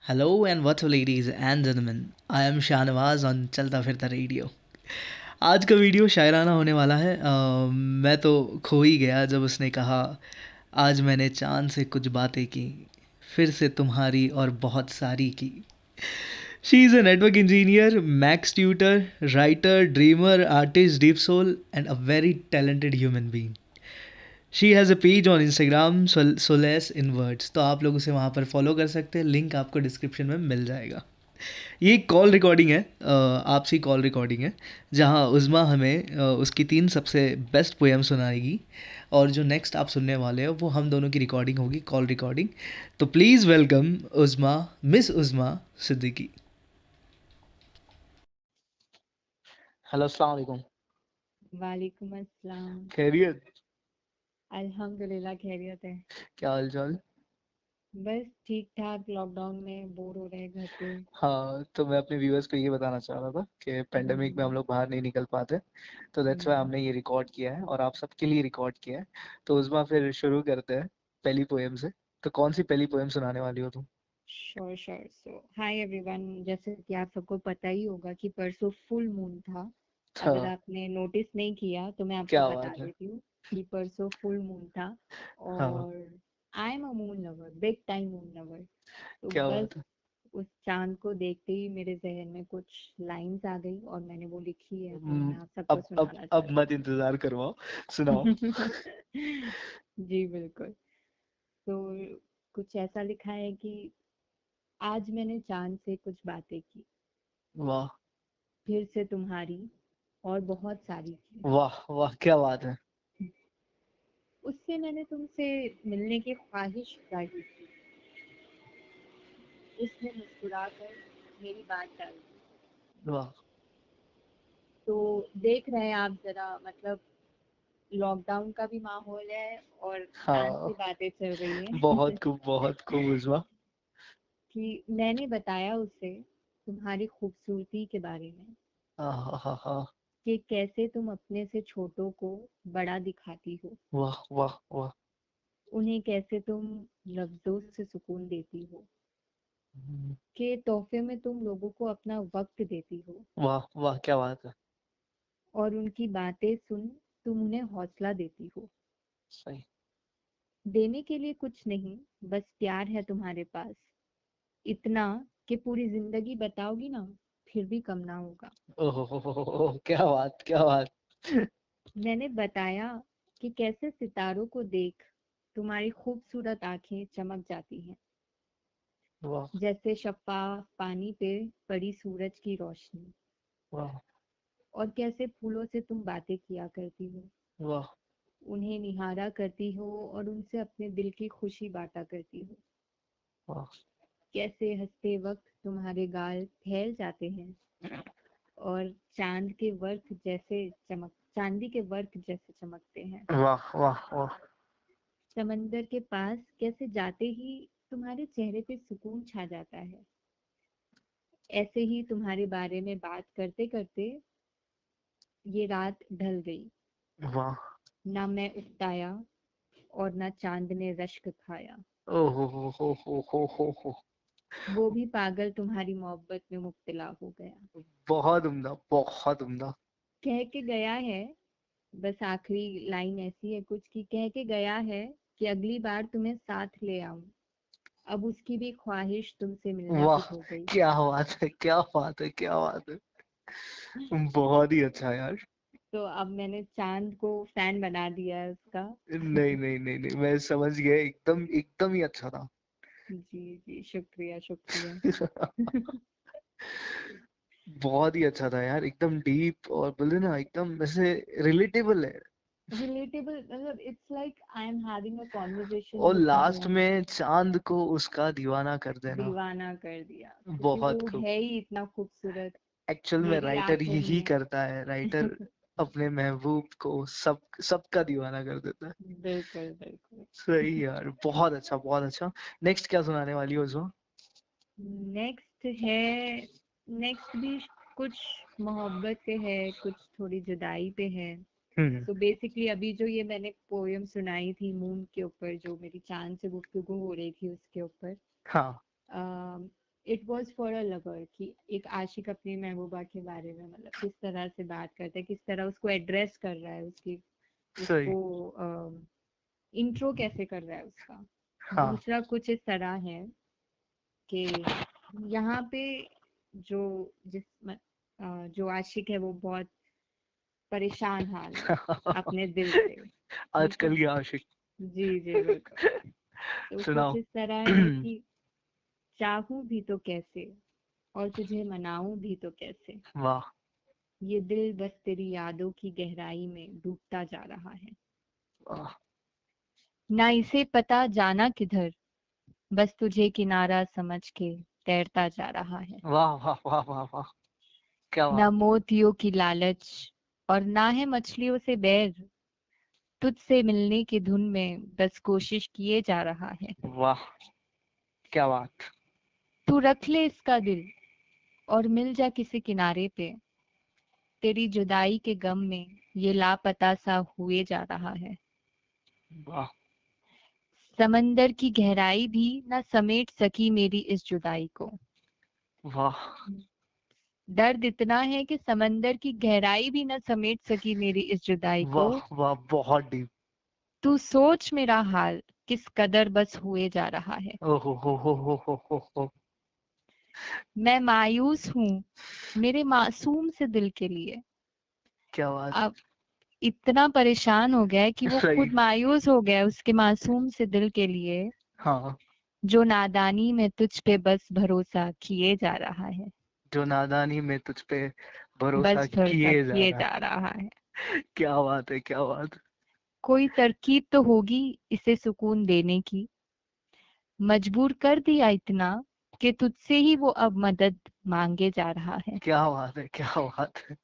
Hello and what's up ladies and gentlemen. I am Shahnawaz on चलता फिरता radio. आज का वीडियो शायराना होने वाला है. मैं तो खो ही गया जब उसने कहा आज मैंने चांद से कुछ बातें की फिर से तुम्हारी और बहुत सारी की. She is a network engineer, Max tutor, writer, dreamer, artist, deep soul, and a very talented human being. She has a page on Instagram solace in words, तो आप लोग उसे वहाँ पर फॉलो कर सकते हैं. लिंक आपको डिस्क्रिप्शन में मिल जाएगा. ये एक कॉल रिकॉर्डिंग है, आपसी कॉल रिकॉर्डिंग है, जहाँ उज़मा हमें उसकी 3 सबसे बेस्ट पोएम सुनाएगी. और जो नेक्स्ट आप सुनने वाले हो वो हम दोनों की रिकॉर्डिंग होगी, कॉल रिकॉर्डिंग. तो please welcome उज़मा, miss उज़मा Siddiqui. Hello, अस्सलाम वालेकुम. वालेकुम अस्सलाम। खैरियत? अल्हम्दुलिल्लाह खैरियत है। क्या हाल चाल? बस ठीक ठाक, लॉकडाउन में बोर हो रहे हैं घर पे। हाँ, तो मैं अपने व्यूअर्स को ये बताना चाह रहा था कि पेंडेमिक में हम हम्म। लोग बाहर नहीं निकल पाते, तो दैट्स वाई हम्म। हमने ये रिकॉर्ड किया है और आप सबके लिए रिकॉर्ड किया है. तो उस बार फिर शुरू करते हैं पहली पोएम से. तो कौन सी पहली पोएम सुनाने वाली हो तुम? Sure sure. So hi everyone, जैसे कि आप सबको पता ही होगा कि परसों फुल मून था। अगर हाँ. आपने नोटिस नहीं किया तो मैं आपको क्या बता बात है. देती हूँ कि परसों फुल मून था। हाँ. और I am a moon lover, big time moon lover. तो क्या बस बात है. उस चांद को देखते ही मेरे जहन में कुछ लाइंस आ गई और मैंने वो लिखी है, तो मैं आप सबको सुनाना अब चाहती मत इंतजार करवाओ, सुनाओ. हूँ। जी बिल्कुल। तो कुछ ऐसा लिखा है कि आज मैंने चांद से कुछ बातें की, वाह. फिर से तुम्हारी और बहुत सारी की। वाह वाह, क्या बात है. उससे मैंने तुमसे मिलने की ख्वाहिश जाहिर की, उसने मुस्कुराकर मेरी बात टाल दी। वाह. तो देख रहे हैं आप जरा, मतलब लॉकडाउन का भी माहौल है और चांद हाँ. से बातें चल रही है। बहुत खूब उजवा. कि मैंने बताया उसे तुम्हारी खूबसूरती के बारे में, हाँ हाँ हाँ हाँ. कि कैसे तुम अपने से छोटों को बड़ा दिखाती हो, वाह वाह वाह. उन्हें कैसे तुम लफ्जों से सुकून देती हो, हम्म. कि तोहफे में तुम लोगों को अपना वक्त देती हो, वाह वाह, क्या बात है. और उनकी बातें सुन तुम उन्हें हौसला देती हो। सही. देने के लिए कुछ नहीं, बस प्यार है तुम्हारे पास, इतना कि पूरी जिंदगी बताओगी ना फिर भी कम ना होगा। ओहो, क्या बात, क्या बात. मैंने बताया कि कैसे सितारों को देख तुम्हारी खूबसूरत आंखें चमक जाती हैं, वाह जैसे शफाफ पानी पे पड़ी सूरज की रोशनी। वाह और कैसे फूलों से तुम बातें किया करती हो, वाह उन्हें निहारा करती हो और उनसे अपने दिल की खुशी बांटा करती हो। वाह. कैसे हंसते वक्त तुम्हारे गाल फैल जाते हैं और चांदी के वर्क जैसे चमकते हैं। वाह वाह वाह. समंदर के पास कैसे जाते ही तुम्हारे चेहरे पे सुकून छा जाता है। ऐसे ही तुम्हारे बारे में बात करते करते ये रात ढल गई। वाह. ना मैं उकताया और ना चांद ने रश्क खाया। ओहो हो. वो भी पागल तुम्हारी मोहब्बत में मुब्तला हो गया। बहुत उम्दा, बहुत उम्दा. कह के गया है, बस आखिरी लाइन ऐसी है कुछ की, कह के गया है कि अगली बार तुम्हें साथ ले आऊं। अब उसकी भी ख्वाहिश तुमसे मिलने की वाह, हो गई। क्या बात है, क्या बात है, क्या बात है. बहुत ही अच्छा यार. तो अब मैंने चांद को फैन बना दिया है उसका। नहीं नहीं नहीं नहीं, मैं समझ गया, एकदम एकदम ही अच्छा था. जी जी, शुक्रिया शुक्रिया। बहुत ही अच्छा था यार, एकदम डीप और बोले ना एकदम ऐसे रिलेटेबल है. रिलेटेबल, मतलब it's like I am having a conversation और विद लास्ट समवन। में चांद को उसका दीवाना कर देना. दीवाना कर दिया क्योंकि बहुत वो खूब. है ही इतना खूबसूरत। एक्चुअल में मेरी राइटर आंखों यही में। करता है, राइटर अपने महबूब को सबका दीवाना कर देता है. बिल्कुल बिल्कुल। सही यार, बहुत अच्छा, बहुत अच्छा. नेक्स्ट क्या सुनाने वाली हो उसमें? नेक्स्ट है, नेक्स्ट भी कुछ मोहब्बत पे है, कुछ थोड़ी जुदाई पे है। हम्म. तो बेसिकली अभी जो ये मैंने पोयम सुनाई थी मून के ऊपर, जो मेरी चांद से गुफ्तगू हो रही थी उसके ऊपर, हाँ. It was for a lover कि एक आशिक अपनी महबूबा के बारे में मतलब किस तरह से बात करता है, किस तरह उसको एड्रेस कर रहा है, उसकी सही। उसको इंट्रो कैसे कर रहा है उसका। हाँ। दूसरा कुछ इस तरह है कि यहाँ पे जो जो आशिक है वो बहुत परेशान हाल है अपने दिल से। ठीक है। आजकल की आशिक। जी जी बिल्कुल। तो कुछ सुनाओ। इस तरह है कि चाहूं भी तो कैसे और तुझे मनाऊं भी तो कैसे, वाह। ये दिल बस तेरी यादों की गहराई में डूबता जा रहा है। वाह ना इसे पता जाना किधर, बस तुझे किनारा समझ के तैरता जा रहा है। वाह वाह वाह वाह वाह। क्या न बात। मोतियों की लालच और ना है मछलियों से बैर, तुझसे मिलने की धुन में बस कोशिश किए जा रहा है। वाह क्या बात। तू रख ले इसका दिल और मिल जा किसी किनारे पे, तेरी जुदाई के गम में ये लापता सा हुए जा रहा है। वाह समंदर की गहराई भी न समेट सकी मेरी इस जुदाई को। वाह दर्द इतना है कि समंदर की गहराई भी न समेट सकी मेरी इस जुदाई को। वाह वाह, बहुत डीप। तू सोच मेरा हाल किस कदर बस हुए जा रहा है। ओहो हो। मैं मायूस हूँ मेरे मासूम से दिल के लिए। क्या बात। अब इतना परेशान हो गया है कि वो सही। खुद मायूस हो गया है उसके मासूम से दिल के लिए, हाँ। जो नादानी में तुझ पे बस भरोसा किए जा रहा है। जो नादानी में तुझ पे भरोसा बस भरोसा किए जा किए रहा जा रहा है। है। क्या बात है, क्या बात। कोई तरकीब तो होगी इसे सुकून देने की, मजबूर कर दिया इतना कि तुझसे ही वो अब मदद मांगे जा रहा है। क्या बात है, क्या बात है।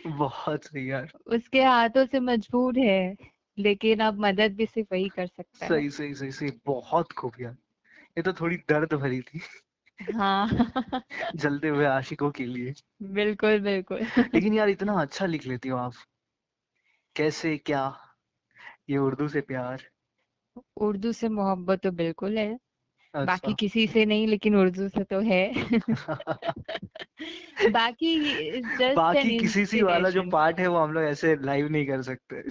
बहुत सही यार। उसके हाथों से मजबूर है, लेकिन अब मदद भी सिर्फ वही कर सकता है। सही सही सही सही, बहुत खूब यार। ये तो थोड़ी दर्द भरी थी। हाँ जलते हुए आशिकों के लिए। बिल्कुल बिल्कुल लेकिन यार इतना अच्छा लिख लेती हो आप। कैसे क्या, ये उर्दू से प्यार। उर्दू से मोहब्बत तो बिल्कुल है, बाकी अच्छा। किसी से नहीं लेकिन उर्दू से तो है बाकी जस्ट एन बाकी किसी सी वाला जो इंस्पिरेशन पार्ट है वो हम लोग ऐसे लाइव नहीं कर सकते।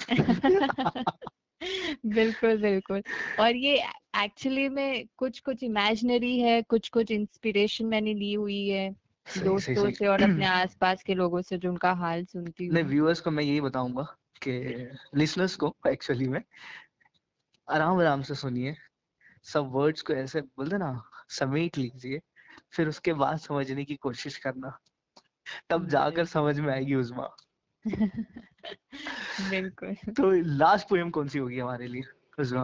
बिल्कुल बिल्कुल। और ये एक्चुअली में कुछ कुछ इमेजिनरी है, कुछ कुछ इंस्पिरेशन मैंने ली हुई है सही सही दोस्तों से और सही। अपने आसपास के लोगों से जो उनका हाल सुनती नहीं, हूँ। व्यूअर्स को मैं यही बताऊंगा कि लिसनर्स को एक्चुअली में आराम आराम से सुनिए। सब वर्ड्स को ऐसे बोलते ना, समेट लीजिए। फिर उसके बाद समझने की कोशिश करना, तब जाकर बिल्कुल समझ में आएगी उज़मा। बिल्कुल। तो लास्ट पोएम कौन सी होगी हमारे लिए उज़मा,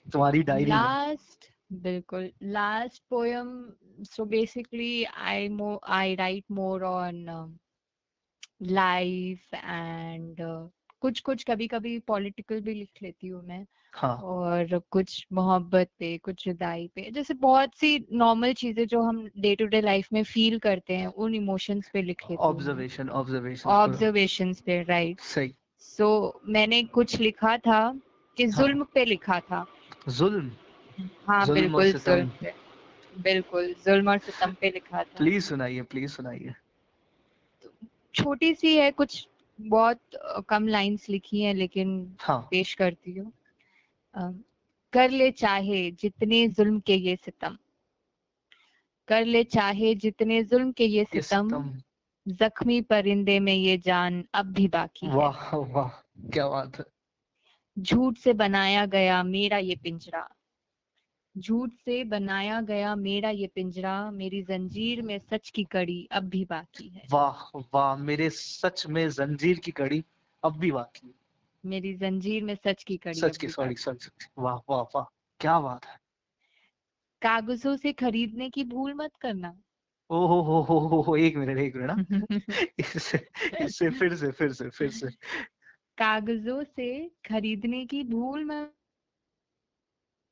तुम्हारी डायरी में? लास्ट बिल्कुल last poem. So basically I right more on life and कुछ कुछ कभी कभी पॉलिटिकल भी लिख लेती हूँ मैं, हाँ। और कुछ मोहब्बत पे, कुछ जुदाई पे, जैसे बहुत सी नॉर्मल चीजें जो हम डे टू डे लाइफ में फील करते हैं उन इमोशंस पे लिख लेती हूँ मैं। ऑब्जर्वेशन ऑब्जर्वेशंस पूरा। ऑब्जर्वेशंस पे, राइट। सही। सो मैंने कुछ लिखा था कि हाँ। जुल्म पे लिखा था। जुल्म। हाँ जुल्म और बिल्कुल जुल्म सितम। पे, बिल्कुल जुल्म और सितम पे लिखा था। प्लीज सुनाइए, प्लीज सुनाइए। छोटी सी है, कुछ बहुत कम लाइंस लिखी हैं लेकिन हाँ। पेश करती हूँ। अ, कर ले चाहे जितने जुल्म के ये सितम, कर ले चाहे जितने जुल्म के ये ये सितम, सितम। जख्मी परिंदे में ये जान अब भी बाकी है। वाह वाह, क्या बात है। झूठ से बनाया गया मेरा ये पिंजरा, झूठ से बनाया गया मेरा ये पिंजरा, मेरी जंजीर में सच की कड़ी अब भी बाकी है। वाह वाह, मेरे सच में जंजीर की कड़ी अब भी बाकी है। मेरी जंजीर में सच की कड़ी सच अब की, भी सॉरी बाकी सच। वाह वाह वाह, क्या बात है। है। कागजों से खरीदने की भूल मत करना ओ हो, एक मिनट एक मिनट ना। इससे इससे फिर से। कागजों से खरीदने की भूल मत,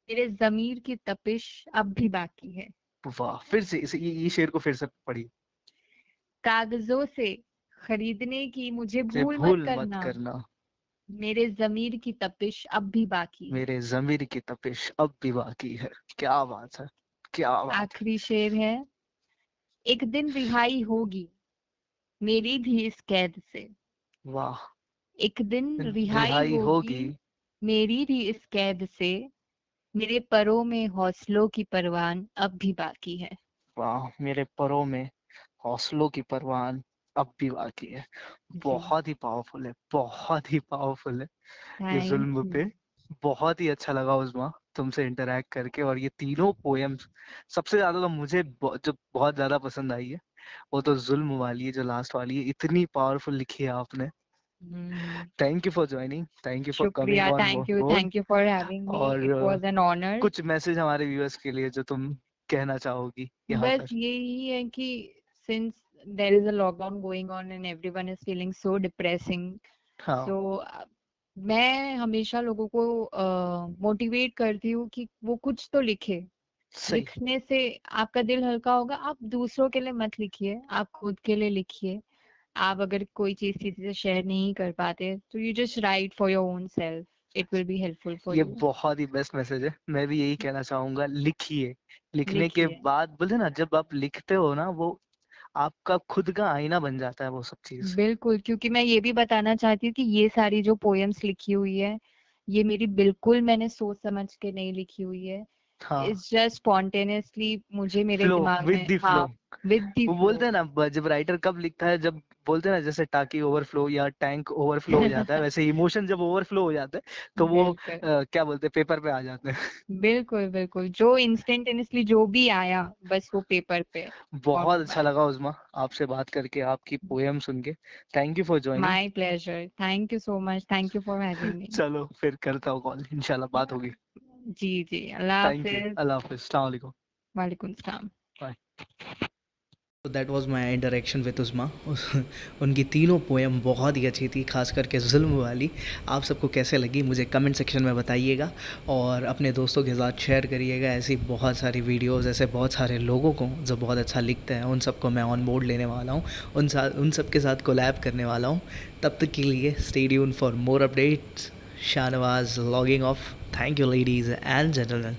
मेरे जमीर की तपिश अब भी बाकी है। वाह, फिर से ये शेर को फिर से पढ़ी। कागजों से खरीदने की मुझे से भूल मत भूल मत करना, करना, मेरे जमीर की तपिश अब भी बाकी है। मेरे ज़मीर की तपिश अब भी बाकी है। क्या बात है, क्या बात है। आखिरी शेर है, एक दिन रिहाई होगी मेरी भी इस कैद से। वाह। एक दिन रिहाई रिहाई होगी होगी। मेरी भी इस कैद से। मेरे परों में हौसलों की परवान अब भी बाकी है। वाह, मेरे परों में हौसलों की परवान अब भी बाकी है। जी। बहुत ही पावरफुल है, बहुत ही पावरफुल है ये थैंक जुल्म यू। पे। बहुत ही अच्छा लगा उस्मा तुमसे इंटरैक्ट करके। और ये तीनों पोएम्स सबसे ज्यादा तो मुझे जो बहुत ज्यादा पसंद आई है वो तो जुल्म वाली है, जो लास्ट वाली है, इतनी पावरफुल लिखी है आपने। Hmm. Thank you for joining, thank you for coming शुक्रिया। On board. Thank you for having me. और इट वाज एन ऑनर। कुछ मैसेज हमारे व्यूअर्स के लिए जो तुम कहना चाहोगी यहाँ बस पर। यही है कि since there is a lockdown going on and everyone is feeling so depressing, हाँ, so मैं हमेशा लोगों को मोटिवेट करती हूँ कि वो कुछ तो लिखे। सही। लिखने से आपका दिल हल्का होगा। आप दूसरों के लिए मत लिखिए, आप खुद के लिए लिखिए। आप अगर कोई चीज किसी से शेयर नहीं कर पाते तो you just right for your own self. It will be helpful for ये यू। बहुत ही बेस्ट मैसेज है, मैं भी यही कहना चाहूंगा, लिखिए। लिखने के लिखिए। बाद बोलते ना, जब आप लिखते हो ना, वो आपका खुद का आईना बन जाता है वो सब चीज। बिल्कुल, क्योंकि मैं ये भी बताना चाहती हूँ कि ये सारी जो पोएम्स लिखी हुई है, ये मेरी बिल्कुल मैंने सोच समझ के नहीं लिखी हुई है। हाँ, इट्स जस्ट स्पॉन्टेनियसली मुझे मेरे फ्लो, दिमाग विद में, द फ्लो। हाँ, विद द वो फ्लो। बोलते हैं ना, जब राइटर कब लिखता है, जब बोलते हैं ना जैसे टाकी ओवरफ्लो या टैंक ओवरफ्लो हो जाता है, वैसे इमोशन जब ओवरफ्लो हो जाते हैं तो वो बिल्कुल। क्या बोलते हैं, पेपर पे आ जाते हैं। बिल्कुल बिल्कुल, जो इंस्टेंटेनियसली जो भी आया बस वो पेपर पे फॉर्म बहुत हुआ अच्छा है। लगा उस्मा आपसे बात करके, आपकी पोएम सुन के। Thank you for joining. My pleasure. Thank you so much. Thank you for having मी। चलो फिर करता हूँ कॉल, इंशाल्लाह बात होगी। जी जी, अल्लाह थैंक यू, हाफिज। अल्लाह हाफिज, अस्सलाम वालेकुम। वालेकुम सलाम। बाय। तो that was my interaction with Usma. उनकी तीनों पोएम बहुत ही अच्छी थी, खास करके जुल्म वाली। आप सबको कैसे लगी मुझे कमेंट सेक्शन में बताइएगा, और अपने दोस्तों के साथ शेयर करिएगा। ऐसी बहुत सारी वीडियोस, ऐसे बहुत सारे लोगों को जो बहुत अच्छा लिखते हैं, उन सबको मैं ऑन बोर्ड लेने वाला हूँ, उन सब के साथ कोलैब करने वाला हूँ। तब तक के लिए stay tuned for more updates. Shahnawaz logging off. Thank you ladies and gentleman.